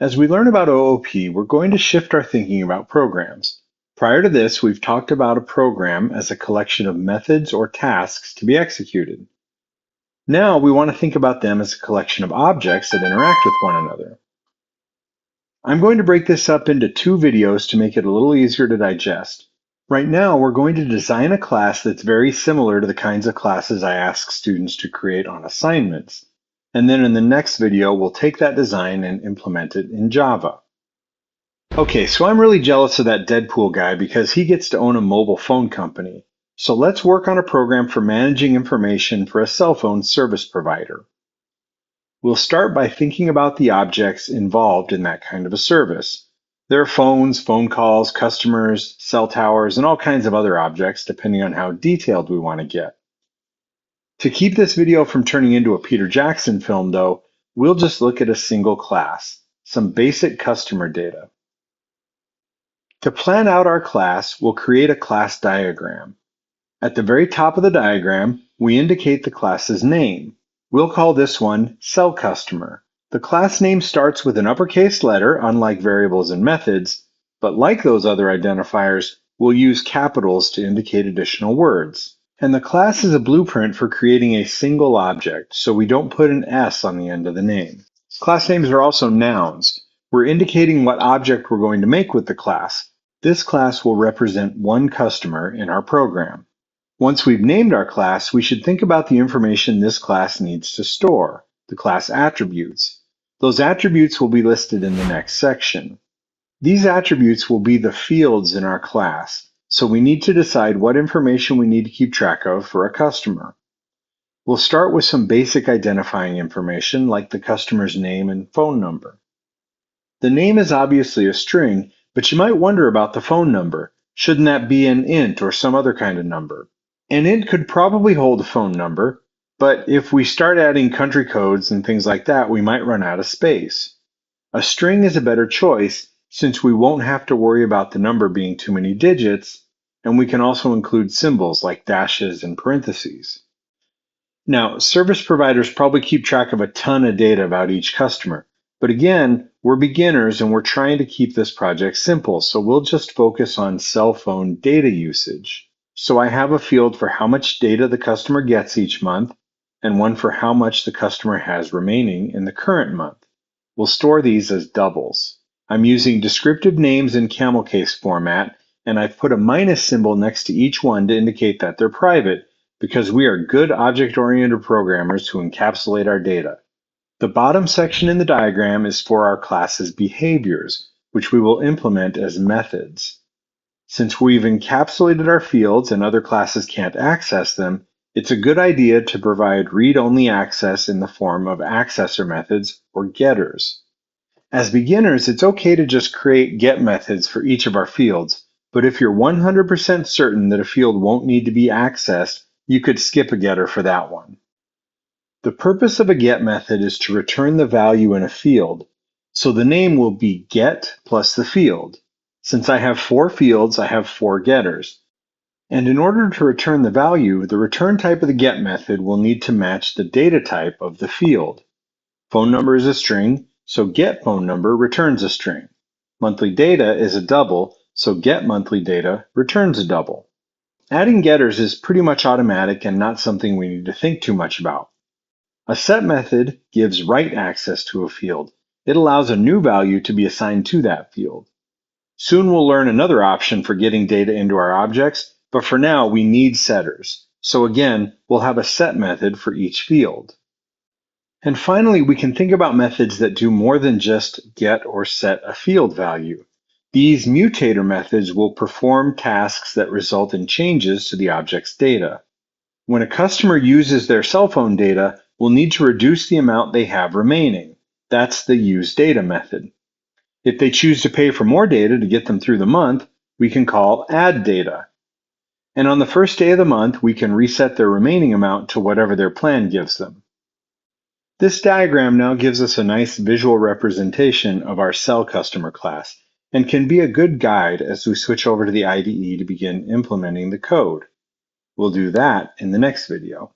As we learn about OOP, we're going to shift our thinking about programs. Prior to this, we've talked about a program as a collection of methods or tasks to be executed. Now we want to think about them as a collection of objects that interact with one another. I'm going to break this up into two videos to make it a little easier to digest. Right now, we're going to design a class that's very similar to the kinds of classes I ask students to create on assignments. And then in the next video, we'll take that design and implement it in Java. Okay, so I'm really jealous of that Deadpool guy because he gets to own a mobile phone company. So let's work on a program for managing information for a cell phone service provider. We'll start by thinking about the objects involved in that kind of a service. There are phones, phone calls, customers, cell towers, and all kinds of other objects depending on how detailed we want to get. To keep this video from turning into a Peter Jackson film, though, we'll just look at a single class, some basic customer data. To plan out our class, we'll create a class diagram. At the very top of the diagram, we indicate the class's name. We'll call this one Cell Customer. The class name starts with an uppercase letter, unlike variables and methods, but like those other identifiers, we'll use capitals to indicate additional words. And the class is a blueprint for creating a single object, so we don't put an S on the end of the name. Class names are also nouns. We're indicating what object we're going to make with the class. This class will represent one customer in our program. Once we've named our class, we should think about the information this class needs to store, the class attributes. Those attributes will be listed in the next section. These attributes will be the fields in our class, so we need to decide what information we need to keep track of for a customer. We'll start with some basic identifying information like the customer's name and phone number. The name is obviously a string, but you might wonder about the phone number. Shouldn't that be an int or some other kind of number? An int could probably hold a phone number, but if we start adding country codes and things like that, we might run out of space. A string is a better choice since we won't have to worry about the number being too many digits, and we can also include symbols like dashes and parentheses. Now, service providers probably keep track of a ton of data about each customer, but again, we're beginners and we're trying to keep this project simple, so we'll just focus on cell phone data usage. So I have a field for how much data the customer gets each month, and one for how much the customer has remaining in the current month. We'll store these as doubles. I'm using descriptive names in camel case format, and I've put a minus symbol next to each one to indicate that they're private, because we are good object-oriented programmers who encapsulate our data. The bottom section in the diagram is for our class's behaviors, which we will implement as methods. Since we've encapsulated our fields and other classes can't access them, it's a good idea to provide read-only access in the form of accessor methods or getters. As beginners, it's okay to just create get methods for each of our fields, but if you're 100% certain that a field won't need to be accessed, you could skip a getter for that one. The purpose of a get method is to return the value in a field, so the name will be get plus the field. Since I have 4 fields, I have 4 getters. And in order to return the value, the return type of the get method will need to match the data type of the field. Phone number is a string, so get phone number returns a string. Monthly data is a double, so get monthly data returns a double. Adding getters is pretty much automatic and not something we need to think too much about. A set method gives write access to a field. It allows a new value to be assigned to that field. Soon we'll learn another option for getting data into our objects, but for now we need setters. So again, we'll have a set method for each field. And finally, we can think about methods that do more than just get or set a field value. These mutator methods will perform tasks that result in changes to the object's data. When a customer uses their cell phone data, we'll need to reduce the amount they have remaining. That's the useData method. If they choose to pay for more data to get them through the month, we can call addData. And on the first day of the month, we can reset their remaining amount to whatever their plan gives them. This diagram now gives us a nice visual representation of our cell customer class and can be a good guide as we switch over to the IDE to begin implementing the code. We'll do that in the next video.